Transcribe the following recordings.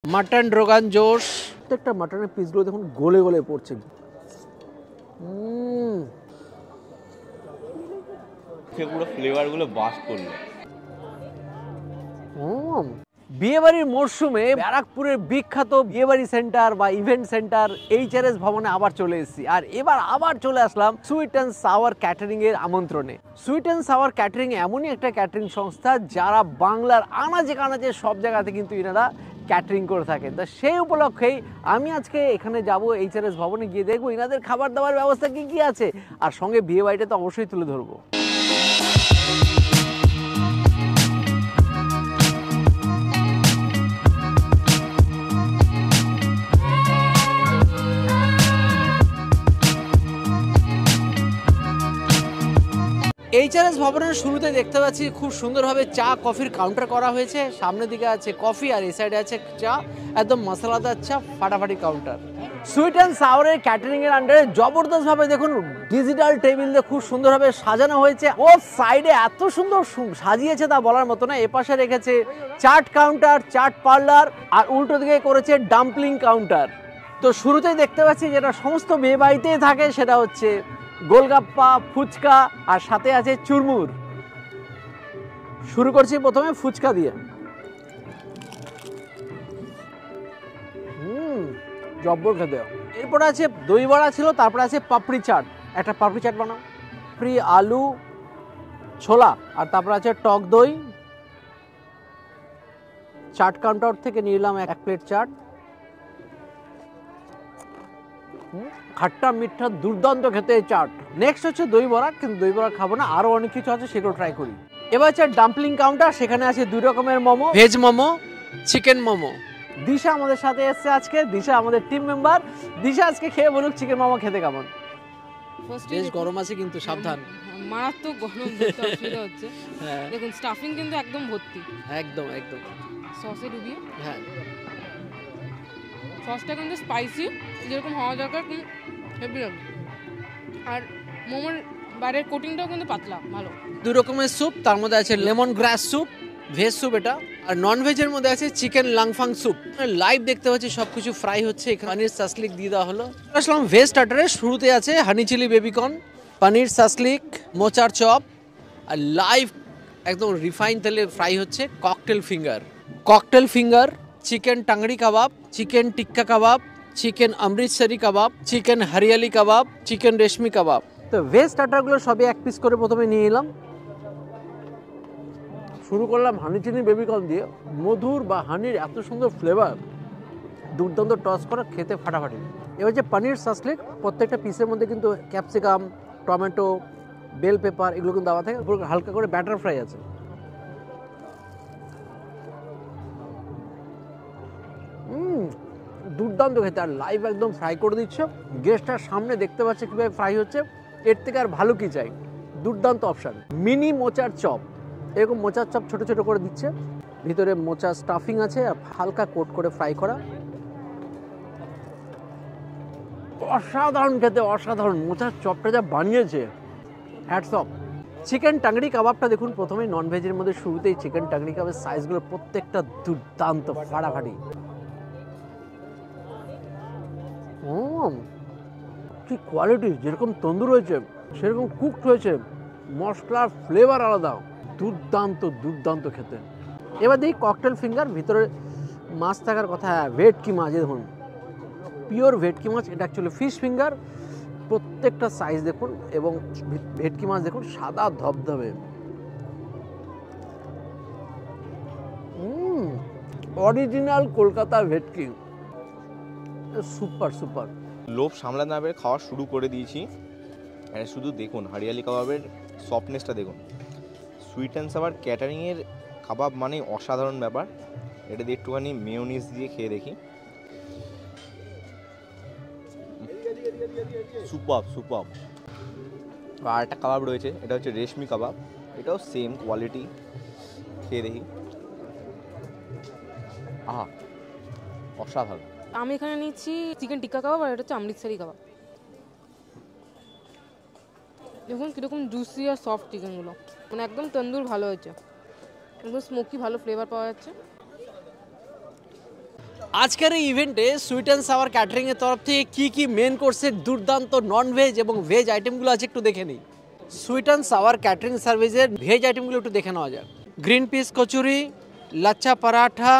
Mutton रोगान जोश प्रत्येकটা মাটনের পিসগুলো দেখুন গলে গলে পড়ছে। পুরো ফ্লেভারগুলো বাস্ট করলো। বিয়েবাড়ির মরশুমে ব্যারাকপুরের বিখ্যাত বিয়েবাড়ি সেন্টার বা ইভেন্ট সেন্টার এইচআরএস ভবনে আবার চলে এসেছি। আর এবার আবার চলে আসলাম সুইট অ্যান্ড সাওয়ার ক্যাটারিং এর আমন্ত্রণে। সুইট অ্যান্ড সাওয়ার ক্যাটারিং এমনই একটা ক্যাটারিং সংস্থা যারা বাংলার আনাচে কানাচে সব জায়গাতে কিন্তু এনারা ক্যাটারিং করে থাকেন। তো সেই উপলক্ষেই আমি আজকে এখানে যাব, এইচআরএস ভবনে গিয়ে দেখবো এনাদের খাবার দাবার ব্যবস্থা কি কি আছে, আর সঙ্গে বিয়ে বাড়িটা তো অবশ্যই তুলে ধরবো। এইচআরএস ভবনের শুরুতে দেখতে পাচ্ছি খুব সুন্দরভাবে চা কফির কাউন্টার করা হয়েছে। সামনের দিকে আছে কফি আর এই সাইডে আছে চা, একদম মশলাদার চা, ফাটাফাটি কাউন্টার। সুইট অ্যান্ড সাওয়ারের ক্যাটারিং এর আন্ডারে জবরদস্ত ভাবে দেখুন ডিজিটাল টেবিল দিয়ে খুব সুন্দরভাবে সাজানো হয়েছে। ও সাইডে এত সুন্দর সাজিয়েছে তা বলার মতো না। এপাশে রেখেছে চাট কাউন্টার, চাট পার্লার, আর উল্টো দিকে করেছে ডাম্পলিং কাউন্টার। তো শুরুতেই দেখতে পাচ্ছি যেটা সমস্ত বিয়ে বাড়িতেই থাকে, সেটা হচ্ছে গোলগাপ্পা, ফুচকা, আর সাথে আছে চুরমুর। শুরু করছি প্রথমে ফুচকা দিয়ে। জব্বর খেতে। এরপরে আছে দই বড়া ছিল, তারপরে আছে পাপড়ি চাট। একটা পাপড়ি চাট বানাও, পাপড়ি, আলু, ছোলা, আর তারপরে আছে টক দই। চাট কাউন্টার থেকে নিলাম এক প্লেট চাট। খাট্টা মিঠা দুর্দান্ত খেতে এই চাট। নেক্সট হচ্ছে দই বড়া, কিন্তু দই বড়া খাবো না, আরো অনেক কিছু আছে সেগুলো ট্রাই করি। এবার হচ্ছে ডাম্পলিং কাউন্টার, সেখানে আছে দুই রকমের মোমো, ভেজ মোমো, চিকেন মোমো। দিশা আমাদের সাথে এসছে আজকে। দিশা আমাদের টিম মেম্বার। দিশা আজকে খেয়ে বলুক চিকেন মোমো খেতে কেমন। বেশ গরম আছে কিন্তু সাবধান, মারাত্মক গরম, বলতে অসুবিধা হচ্ছে। দেখুন স্টাফিং কিন্তু একদম ভর্তি, একদম একদম সসে ডুবিয়ে। হ্যাঁ, সসটা কিন্তু স্পাইসি যেরকম হওয়া দরকার, হেভি লাগে। আর মোমোর বাইরের কোটিংটাও কিন্তু পাতলা, ভালো। দুই রকমের স্যুপ, তার মধ্যে আছে লেমন গ্রাস স্যুপ, ভেজ স্যুপ এটা, আর নন ভেজের মধ্যে আছে চিকেন লাংফাং স্যুপ। লাইভ দেখতে পাচ্ছি সবকিছু ফ্রাই হচ্ছে। এখানে পানির সাসলিক দিয়ে দেওয়া হলো। আসলাম ভেজ স্টার্টারে। শুরুতে আছে হানি চিলি বেবিকর্ন, পানির সাসলিক, মোচার চপ, আর লাইভ একদম রিফাইন তেলে ফ্রাই হচ্ছে ককটেল ফিঙ্গার, চিকেন টাংড়ি কাবাব, চিকেন টিক্কা কাবাব, চিকেন অমৃতসরি কাবাব, চিকেন হরিয়ালি কাবাব, চিকেন রেশমি কাবাব। তো ভেজ স্টার্টারগুলো সবই এক পিস করে প্রথমে নিয়ে নিলাম। শুরু করলাম হানি চিলি বেবিকর্ন দিয়ে। মধুর বা হানির এত সুন্দর ফ্লেভার, দুর্দান্ত টস করা, খেতে ফাটাফাটি। এবার যে পনির সাসলিক, প্রত্যেকটা পিসের মধ্যে কিন্তু ক্যাপসিকাম, টমেটো, বেল পেপার এগুলো কিন্তু দেওয়া থাকে। হালকা করে ব্যাটার ফ্রাই আছে। দুর্দান্ত খেতে, আর লাইভ একদম ফ্রাই করে দিচ্ছে। গেস্টটার সামনে দেখতে পাচ্ছে কীভাবে ফ্রাই হচ্ছে। এর থেকে আর ভালো কি চাই। দুর্দান্ত অপশান। মিনি মোচার চপ, এরকম মোচার চপ ছোট ছোট করে দিচ্ছে। ভিতরে মোচা স্টাফিং আছে, হালকা কোট করে ফ্রাই করা। অসাধারণ খেতে, অসাধারণ। মোচার চপটা যা বানিয়েছে, হ্যাটস অফ। চিকেন টাংড়ি কাবাবটা দেখুন প্রথমেই নন ভেজের মধ্যে শুরুতেই চিকেন টাংড়ি কাবাবের সাইজগুলো প্রত্যেকটা দুর্দান্ত ফাটাফাটি। কি কোয়ালিটি, যেরকম তন্দুর হয়েছে সেরকম কুকড হয়েছে, মশলার ফ্লেভার আলাদা, দুর্দান্ত দুর্দান্ত খেতে। এবার দেখি ককটেল ফিঙ্গার, ভিতরে মাছ থাকার কথা। হ্যাঁ, ভেটকি মাছ, দেখুন পিওর ভেটকি মাছ। এটা অ্যাকচুয়ালি ফিশ ফিঙ্গার। প্রত্যেকটা সাইজ দেখুন, এবং ভেটকি মাছ দেখুন সাদা ধবধবে। অরিজিনাল কলকাতা ভেটকি, সুপার সুপার। লোভ সামলাতে না পেরে খাওয়া শুরু করে দিয়েছি। আর শুধু দেখুন হরিয়ালি কাবাবের সফটনেসটা দেখুন। সুইট অ্যান্ড সাওয়ার ক্যাটারিংয়ের কাবাব মানে অসাধারণ ব্যাপার। এটা দিয়ে একটুখানি মেয়োনিজ দিয়ে খেয়ে দেখি। সুপার। আর একটা কাবাব রয়েছে, এটা হচ্ছে রেশমি কাবাব। এটাও সেম কোয়ালিটি, খেয়ে দেখি। আহা, অসাধারণ। আমি এখানে নিচ্ছি চিকেন টিক্কা কাবাব, আর এটা হচ্ছে অমৃতসরি কাবাব। দেখুন কীরকম জুসি আর সফট চিকেনগুলো, মানে একদম তন্দুর ভালো হয়েছে, একদম স্মোকি ভালো ফ্লেভার পাওয়া যাচ্ছে। আজকের এই ইভেন্টে সুইট অ্যান্ড সাওয়ার ক্যাটারিংয়ের তরফ থেকে কি মেন কোর্সের দুর্দান্ত নন ভেজ এবং ভেজ আইটেমগুলো আছে একটু দেখে নিই। সুইট অ্যান্ড সাওয়ার ক্যাটারিং সার্ভিসের ভেজ আইটেমগুলো একটু দেখে নেওয়া যাক। Green piece kachori, lachha paratha,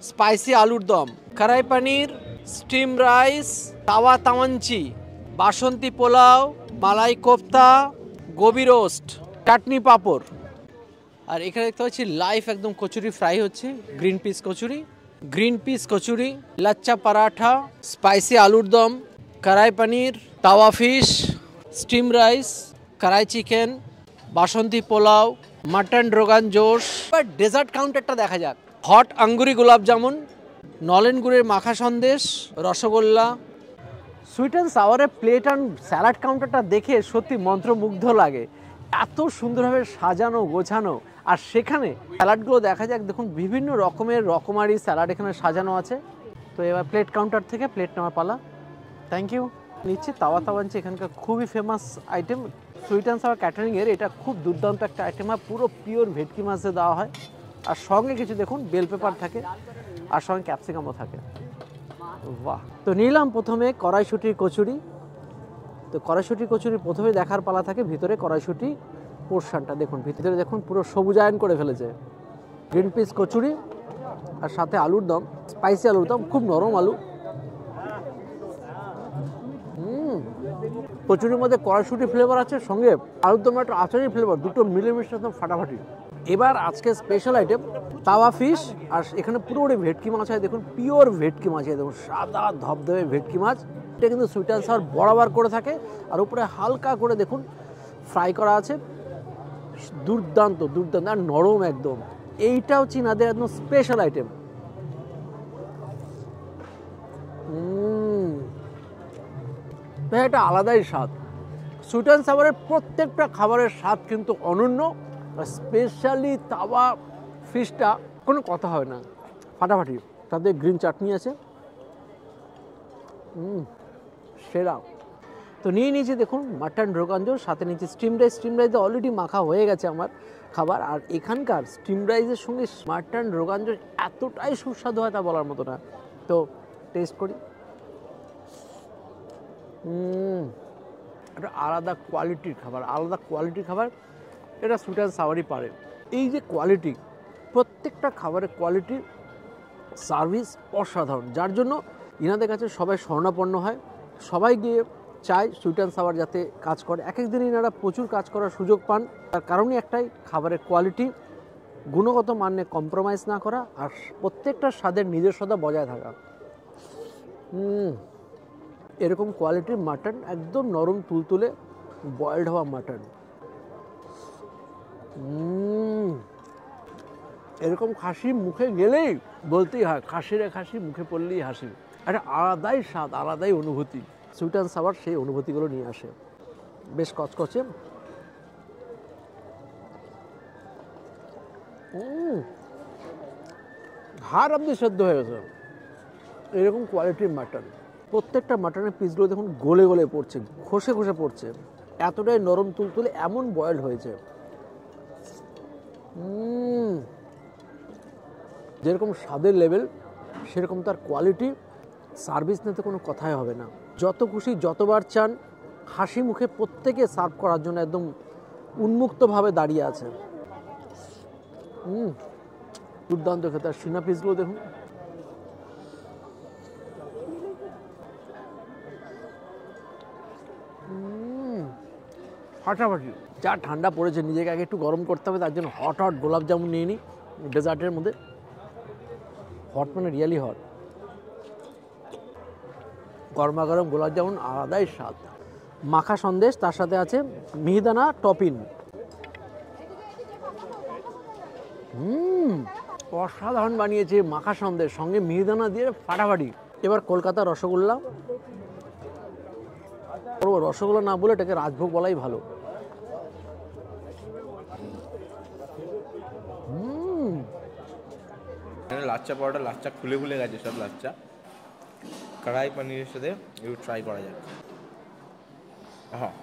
spicy আলুর দম, কড়াই পনির, স্টিম রাইস, তাওয়া তাওয়াঞ্চি, বাসন্তী পোলাও, মালাই কোফতা, গোবি রোস্ট, চাটনি পাঁপড়। আর এখানে দেখতে পাচ্ছি লাইভ একদম কচুরি ফ্রাই হচ্ছে। গ্রিন পিস কচুরি, লাচ্চা পরাঠা, স্পাইসি আলুর দম, কড়াই পনির, তাওয়া ফিশ, স্টিম রাইস, কড়াই চিকেন, বাসন্তী পোলাও, মাটন রোগান জোশ। এবার ডেজার্ট কাউন্টারটা দেখা যাক। হট আঙ্গুরি গোলাপ জামুন, নলেন গুড়ের মাখা সন্দেশ, রসগোল্লা। সুইট অ্যান্ড সাওয়ারের প্লেট অ্যান্ড স্যালাড কাউন্টারটা দেখে সত্যি মন্ত্রমুগ্ধ লাগে। এত সুন্দরভাবে সাজানো গোছানো, আর সেখানে স্যালাডগুলো দেখা যাক। দেখুন বিভিন্ন রকমের রকমারি স্যালাড এখানে সাজানো আছে। তো এবার প্লেট কাউন্টার থেকে প্লেট নেওয়ার পালা। Thank you. নিচ্ছি তাওয়া তাওয়াঞ্চি, এখানকার খুবই famous item. Sweet and sour ক্যাটারিংয়ের এটা খুব দুর্দান্ত একটা আইটেম হয়। পুরো পিওর ভেটকি মাছ দিয়ে দেওয়া হয়, আর সঙ্গে কিছু দেখুন বেল পেপার থাকে, আর সঙ্গে ক্যাপসিকামও থাকে। বাহ! তো নিলাম প্রথমে কড়াইশুঁটির কচুরি। তো কড়াইশুঁটি কচুরি প্রথমে দেখার পালা থাকে ভিতরে কড়াইশুঁটি পোর্শনটা। দেখুন ভিতরে দেখুন পুরো সবুজায়ন করে ফেলেছে। গ্রিন পিস কচুরি আর সাথে আলুর দম, স্পাইসি আলুর দম, খুব নরম আলু। কচুরির মধ্যে কড়াইশুঁটি ফ্লেভার আছে, সঙ্গে আলুর দম একটা আচারি ফ্লেভার, দুটো মিলেমিশে একদম ফাটাফাটি। এবার আজকে স্পেশাল আইটেম তাওয়া ফিশ, আর এখানে পুরোপুরি ভেটকি মাছ হয়। দেখুন পিওর ভেটকি মাছ, দেখুন সাদা ধবধবে ভেটকি মাছ। এটা কিন্তু সুইট অ্যান্ড সাওয়ার বরাবর করে থাকে, আর উপরে হালকা করে দেখুন ফ্রাই করা আছে। দুর্দান্ত দুর্দান্ত আর নরম একদম। এইটাও চীনাদের একদম স্পেশাল আইটেম। এটা আলাদাই স্বাদ। সুইট অ্যান্ড সাওয়ারের প্রত্যেকটা খাবারের স্বাদ কিন্তু অনন্য, স্পেশালি তাওয়া ফিশটা কোনো কথা হয় না, ফাটাফাটি। তাতে গ্রিন চাটনি আছে, সেরা। তো নিয়ে নিয়েছি দেখুন মাটন রোগাঞ্জোর, সাথে নিয়েছি স্টিম রাইস। স্টিম রাইসে অলরেডি মাখা হয়ে গেছে আমার খাবার। আর এখানকার স্টিম রাইসের সঙ্গে মাটন রোগাঞ্জোর এতটাই সুস্বাদু হয় তা বলার মতো না। তো টেস্ট করি। একটা আলাদা কোয়ালিটির খাবার, এটা সুইট অ্যান্ড সাওয়ারই পারে। এই যে কোয়ালিটি, প্রত্যেকটা খাবারের কোয়ালিটি, সার্ভিস অসাধারণ, যার জন্য ইনাদের কাছে সবাই শরণাপন্ন হয়। সবাই গিয়ে চায় সুইট অ্যান্ড সাওয়ার যাতে কাজ করে। এক এক দিন ইনারা প্রচুর কাজ করার সুযোগ পান। তার কারণই একটাই, খাবারের কোয়ালিটি, গুণগত মানে কম্প্রোমাইজ না করা, আর প্রত্যেকটা স্বাদের নিজস্বতা বজায় থাকা। এরকম কোয়ালিটির মাটন, একদম নরম তুলতুলে বয়েলড হওয়া মাটন। এরকম খাসি মুখে গেলেই বলতেই হয় খাসিরে খাসি, মুখে পড়লেই হাসি। একটা আলাদাই স্বাদ, আলাদাই অনুভূতি। সুইট অ্যান্ড সাওয়ার সেই অনুভূতিগুলো নিয়ে আসে। বেশ কচকচে, হাড় আপনি সেদ্ধ হয়ে গেছে। এরকম কোয়ালিটির মাটন, প্রত্যেকটা মাটনের পিসগুলো দেখুন গলে গলে পড়ছে, খসে খসে পড়ছে, এতটাই নরম তুলতুলে, এমন বয়েল হয়েছে। যেরকম স্বাদের লেভেল, সেরকম তার কোয়ালিটি, সার্ভিস নিতে কোনো কথাই হবে না। যত খুশি যতবার চান, হাসি মুখে প্রত্যেকে সার্ভ করার জন্য একদম উন্মুক্তভাবে দাঁড়িয়ে আছে। দুর্দান্ত খেতে। আর সিনা পিসগুলো দেখুন, ফাটাফাটি। যা ঠান্ডা পড়েছে, নিজেকে আগে একটু গরম করতে হবে, তার জন্য হট গোলাপ জামুন নিয়ে নিই ডেজার্টের মধ্যে। হট মানে রিয়েলি হট, গরমা গরম গোলাপ জামুন, আলাদাই স্বাদ। মাখা সন্দেশ, তার সাথে আছে মিহিদানা টপিং। অসাধারণ বানিয়েছে মাখা সন্দেশ, সঙ্গে মিহিদানা দিয়ে ফাটাফাটি। এবার কলকাতা রসগোল্লা। রসগোল্লা না বলে এটাকে রাজভোগ বলাই ভালো। লাচ্চা পরোটা, লাচ্চা খুলে খুলে গেছে সব লাচ্চা। কড়াই পনিরের সাথে একটু ট্রাই করা যাক। হ্যাঁ,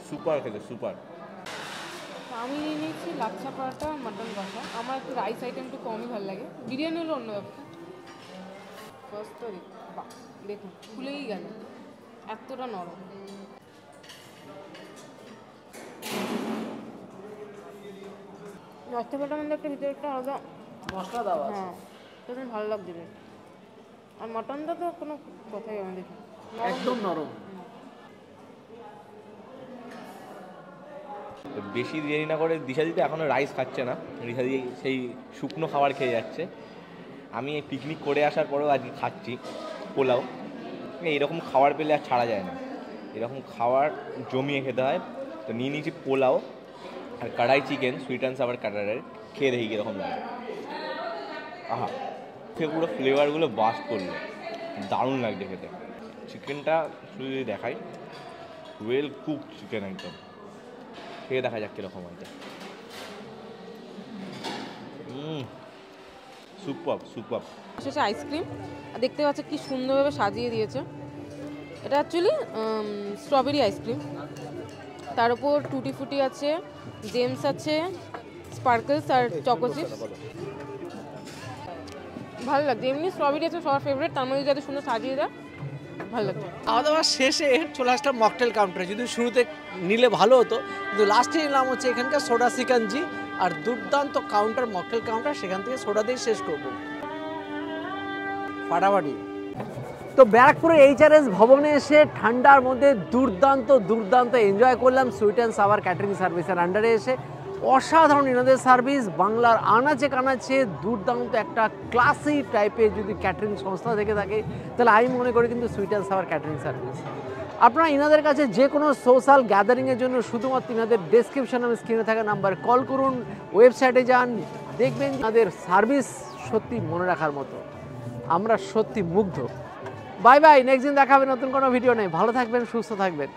সুপার খেতে, সুপার। আমি নিয়ে নিয়েছি লাচ্ছা পরাঠা, মাটন কষা। আমার একটু রাইস আইটেম একটু কমই ভালো লাগে, বিরিয়ানি হলো অন্য ব্যাপার। সস্তরি বাহ দেখুন খুলেই গেল, এতটা নরম। রসগোল্লাটার মধ্যে একটা ভিতরে একটা আলাদা মশলা দেওয়া আছে। হ্যাঁ সেটা ভালো লাগছে বেশ। আর মটনটা তো কোনো কথাই আমি দেখি একদম নরম। তো বেশি দেরি না করে দিশাদি তো এখনও রাইস খাচ্ছে না, দিশাদি সেই শুকনো খাবার খেয়ে যাচ্ছে। আমি এই পিকনিক করে আসার পরেও আজকে খাচ্ছি পোলাও। এরকম খাবার পেলে আর ছাড়া যায় না, এরকম খাবার জমিয়ে খেতে হয়। তো নিয়ে নিয়েছি পোলাও আর কড়াই চিকেন, সুইট অ্যান্ড সাওয়ার কাটারের। খেয়ে দেখি কীরকম লাগে। আহা, খেয়ে পুরো ফ্লেভারগুলো বাস্ট করলো, দারুণ লাগছে খেতে। চিকেনটা শুধু যদি দেখাই, ওয়েল কুক চিকেন একদম। খেয়ে দেখা যাক কীরকম হয়েছে। Super super. শেষে আইসক্রিম দেখতে পাচ্ছ কি সুন্দরভাবে সাজিয়ে দিয়েছে। এটা অ্যাকচুয়ালি স্ট্রবেরি আইসক্রিম, তার উপর টুটি ফুটি আছে, জেমস আছে, স্পার্কলস আর চকো চিপস। ভালো লাগছে, এমনি স্ট্রবেরি আছে সবার ফেভারিট, তার মধ্যে যাতে সুন্দর সাজিয়ে দেয়, ভালো লাগছে। খাওয়া দাওয়া শেষে চলে আসলাম মকটেল কাউন্টারে। যদি শুরুতে নিলে ভালো হতো, কিন্তু লাস্টে নিলাম হচ্ছে এখানকার সোডা সিকাঞ্জি আর দুর্দান্ত কাউন্টার মকটেল কাউন্টার, সেখান থেকে সোডা দিয়ে শেষ করব ফাটাফাটি। তো ব্যারাকপুরে এইচআরএস ভবনে এসে ঠান্ডার মধ্যে দুর্দান্ত এনজয় করলাম সুইট অ্যান্ড সাওয়ার ক্যাটারিং সার্ভিসের আন্ডারে এসে। অসাধারণ এনাদের সার্ভিস, বাংলার আনাচে কানাচে দুর্দান্ত একটা ক্লাসি টাইপের যদি ক্যাটারিং সংস্থা থেকে থাকে তাহলে আমি মনে করি কিন্তু sweet and sour catering service. আপনারা ইনাদের কাছে যে কোনো সোশ্যাল গ্যাদারিংয়ের জন্য শুধুমাত্র ইনাদের ডেসক্রিপশন আমি স্ক্রিনে থাকা নাম্বার কল করুন, ওয়েবসাইটে যান, দেখবেন ইনাদের সার্ভিস সত্যি মনে রাখার মতো। আমরা সত্যি মুগ্ধ। বাই বাই, নেক্সট দিন দেখা হবে নতুন কোনো ভিডিও নেই। ভালো থাকবেন, সুস্থ থাকবেন।